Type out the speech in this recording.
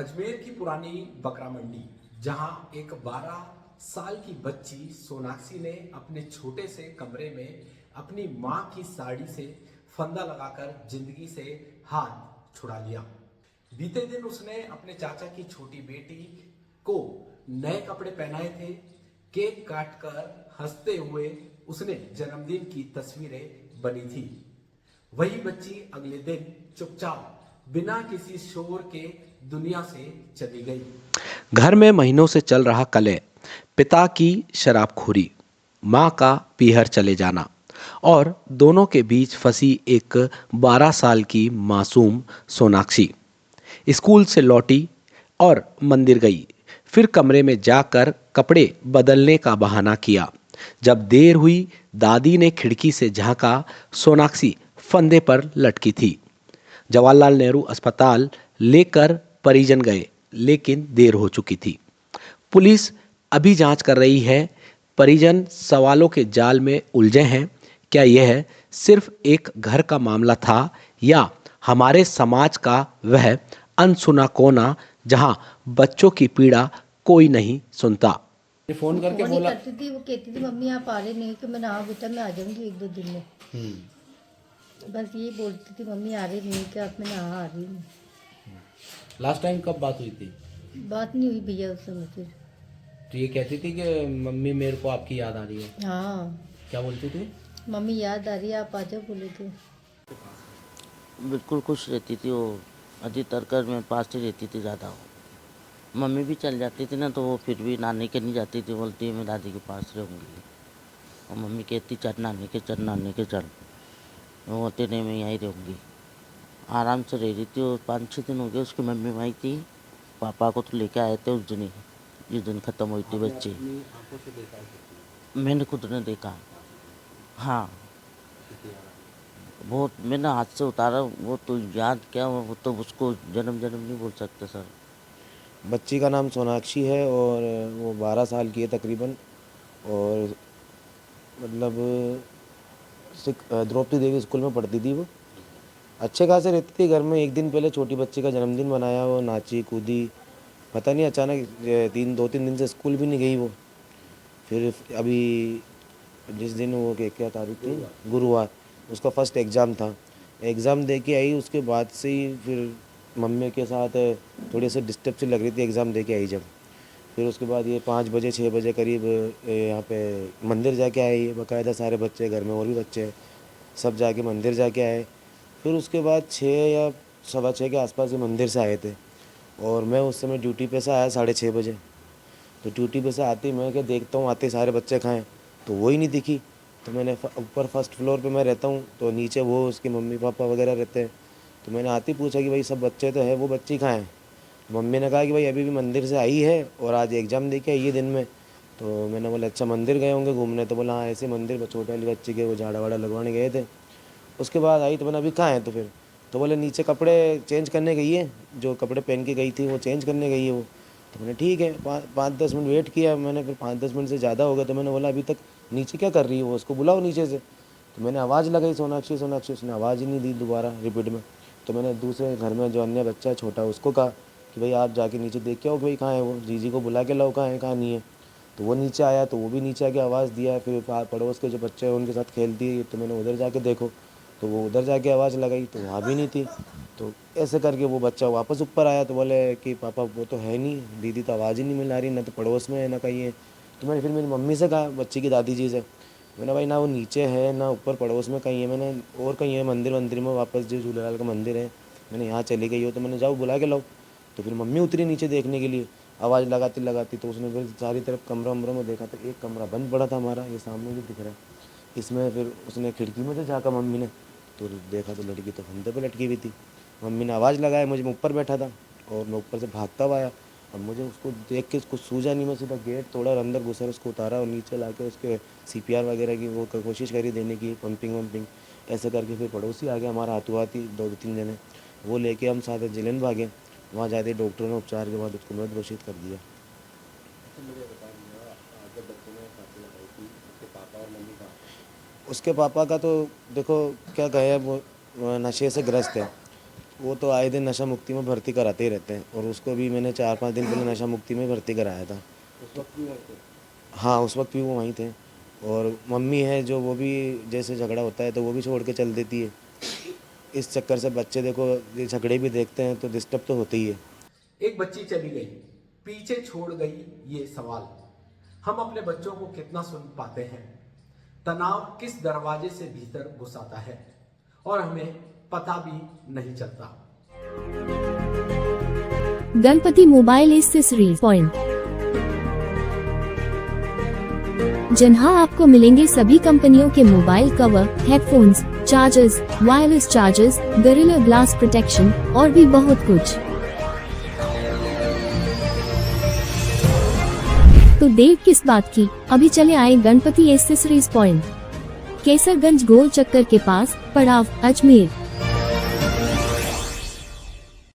अजमेर की पुरानी बकरा मंडी, जहां एक 12 साल की बच्ची सोनाक्षी ने अपने छोटे से कमरे में अपनी मां की साड़ी से फंदा लगाकर जिंदगी से हाथ छुड़ा लिया। बीते दिन उसने अपने चाचा की छोटी बेटी को नए कपड़े पहनाए थे। केक काटकर हंसते हुए उसने जन्मदिन की तस्वीरें बनी थी। वही बच्ची अगले दिन चुपचाप बिना किसी शोर के दुनिया से चली गई। घर में महीनों से चल रहा कलह, पिता की शराबखोरी, माँ का पीहर चले जाना और दोनों के बीच फंसी एक 12 साल की मासूम सोनाक्षी स्कूल से लौटी और मंदिर गई। फिर कमरे में जाकर कपड़े बदलने का बहाना किया। जब देर हुई, दादी ने खिड़की से झांका, सोनाक्षी फंदे पर लटकी थी। जवाहरलाल नेहरू अस्पताल लेकर परिजन गए, लेकिन देर हो चुकी थी। पुलिस अभी जांच कर रही है। परिजन सवालों के जाल में उलझे हैं। क्या यह सिर्फ एक घर का मामला था या हमारे समाज का वह अनसुना कोना जहां बच्चों की पीड़ा कोई नहीं सुनता। फोन करके फोन बोला करती थी, वो कहती थी मम्मी आप आ रहे नहीं, कि मैंने हाँ बेटा मैं आ जाऊंगी 1-2 दिन में। बस यही बोलती थी मम्मी आ रही नहीं, कि आप मैंने हाँ आ रही नहीं। लास्ट टाइम कब बात हुई थी? बात नहीं हुई भैया उस समय फिर। तो ये कहती थी कि मम्मी मेरे को आपकी याद आ रही है। हाँ क्या बोलती थी? मम्मी याद आ रही है, आप आ जाओ बोले थे। बिल्कुल खुश रहती थी वो। अजी तरकर में पास ही रहती थी ज़्यादा वो। मम्मी भी चल जाती थी ना, तो वो फिर भी नानी के नहीं जाती थी, बोलती है मैं दादी के पास रहूँगी। और मम्मी कहती चल नानी के चल, नानी के चल। वो बोलते नहीं मैं यहीं रहूँगी। आराम से रह रही थी। और 5-6 दिन हो गए उसकी मम्मी वहीं थी। पापा को तो लेके आए थे उस दिन ही, जिस दिन ख़त्म हुई थी बच्ची। मैंने खुद ने देखा। हाँ वो मैंने हाथ से उतारा, वो तो याद क्या, वो तो उसको जन्म जन्म नहीं भूल सकते सर। बच्ची का नाम सोनाक्षी है और वो 12 साल की है तकरीबन। और मतलब द्रौपदी देवी स्कूल में पढ़ती थी वो। अच्छे खासे रहती थी घर में। एक दिन पहले छोटी बच्ची का जन्मदिन मनाया, वो नाची कूदी। पता नहीं अचानक 2-3 दिन से स्कूल भी नहीं गई वो। फिर अभी जिस दिन वो क्या तारीख थी, गुरुवार, उसका फर्स्ट एग्ज़ाम था। एग्ज़ाम दे के आई, उसके बाद से ही फिर मम्मी के साथ थोड़ी सी डिस्टर्ब सी लग रही थी। एग्ज़ाम दे के आई जब, फिर उसके बाद ये 5 बजे 6 बजे करीब यहाँ पे मंदिर जाके आए। ये बाकायदा सारे बच्चे, घर में और भी बच्चे हैं, सब जाके मंदिर जाके आए। फिर उसके बाद 6 या 6:15 के आसपास ये मंदिर से आए थे। और मैं उस समय ड्यूटी पे से आया 6:30 बजे। तो ड्यूटी पे से आते मैं क्या देखता हूँ, आते सारे बच्चे खाएँ, तो वो ही नहीं दिखी। तो मैंने ऊपर फर्स्ट फ्लोर पे मैं रहता हूँ, तो नीचे वो उसके मम्मी पापा वगैरह रहते हैं। तो मैंने आते ही पूछा कि भाई सब बच्चे तो है, वो बच्ची कहाँ है। मम्मी ने कहा कि भाई अभी भी मंदिर से आई है और आज एग्ज़ाम दे के आई है दिन में। तो मैंने बोला अच्छा मंदिर गए होंगे घूमने। तो बोला हाँ ऐसे मंदिर छोटे वाली बच्ची के वो झाड़ा वाड़ा लगवाने गए थे। उसके बाद आई तो मैंने अभी कहाँ है, तो फिर तो बोले नीचे कपड़े चेंज करने गई है, जो कपड़े पहन के गई थी वो चेंज करने गई है वो। तो मैंने ठीक है 5-10 मिनट वेट किया मैंने। फिर 5-10 मिनट से ज़्यादा हो गया, तो मैंने बोला अभी तक नीचे क्या कर रही है वो, उसको बुलाओ नीचे से। तो मैंने आवाज़ लगाई सोनाक्षी सोनाक्षी, उसने आवाज़ ही नहीं दी दोबारा रिपीट में। तो मैंने दूसरे घर में जो अन्य बच्चा है छोटा, उसको कहा कि भाई आप जाके नीचे देख के आओ भाई कहाँ है वो, जीजी को बुला के लाओ कहाँ है कहाँ नहीं है। तो वो नीचे आया, तो वो भी नीचे आके आवाज़ दिया। फिर पड़ोस के जो बच्चे हैं उनके साथ खेलती है, तो मैंने उधर जाके देखो, तो वो उधर जाके आवाज़ लगाई तो वहाँ भी नहीं थी। तो ऐसे करके वो बच्चा वापस ऊपर आया, तो बोले कि पापा वो तो है नहीं, दीदी तो आवाज़ ही नहीं मिल रही, ना तो पड़ोस में है ना कहीं है। तो मैंने फिर मेरी मम्मी से कहा, बच्ची की दादी जी से, मैंने भाई ना वो नीचे है ना ऊपर पड़ोस में कहीं है, मैंने और कहीं है मंदिर मंदिर में वापस जो झूलेलाल का मंदिर है, मैंने यहाँ चली गई हो तो मैंने जाओ बुला के लाओ। तो फिर मम्मी उतरी नीचे देखने के लिए, आवाज़ लगाती लगाती। तो उसने फिर सारी तरफ कमरा वमरों में देखा, तो एक कमरा बंद पड़ा था हमारा, ये सामने भी दिख रहा है इसमें। फिर उसने खिड़की में से झाँका मम्मी ने, तो देखा तो लड़की तो फंदे पे लटकी हुई थी। मम्मी ने आवाज़ लगाया, मुझे मैं ऊपर बैठा था और मैं ऊपर से भागता हुआ आया। और मुझे उसको देख के कुछ सूझा नहीं, मैं सीधा गेट तोड़ा और अंदर घुसा, उसको उतारा और नीचे ला के उसके CPR वगैरह की वो कोशिश करी देने की, पंपिंग वम्पिंग ऐसे करके। फिर पड़ोसी आ गया हमारा हाथों हाथ ही, 2-3 जने, वो लेके हम साथ जिलेन भागे। वहाँ जाते डॉक्टरों ने उपचार के बाद उसको मृत घोषित कर दिया। उसके पापा का तो देखो क्या कहे, वो नशे से ग्रस्त है। वो तो आए दिन नशा मुक्ति में भर्ती कराते ही रहते हैं, और उसको भी मैंने 4-5 दिन पहले नशा मुक्ति में भर्ती कराया था। उस वक्त भी वहीं थे? हाँ, उस वक्त भी वो वहीं थे। और मम्मी है जो, वो भी जैसे झगड़ा होता है तो वो भी छोड़ के चल देती है। इस चक्कर से बच्चे देखो ये झगड़े भी देखते हैं तो डिस्टर्ब तो होते ही है। एक बच्ची चली गई, पीछे छोड़ गई, ये सवाल हम अपने बच्चों को कितना सुन पाते हैं। तनाव किस दरवाजे से भीतर घुस आता है और हमें पता भी नहीं चलता। गणपति मोबाइल एक्सेसरीज पॉइंट, जहां आपको मिलेंगे सभी कंपनियों के mobile cover, headphones, chargers, wireless chargers, gorilla glass protection और भी बहुत कुछ। तो देर किस बात की, अभी चले आए गणपति एक्सेसरीज पॉइंट, केसरगंज गोल चक्कर के पास, पड़ाव, अजमेर।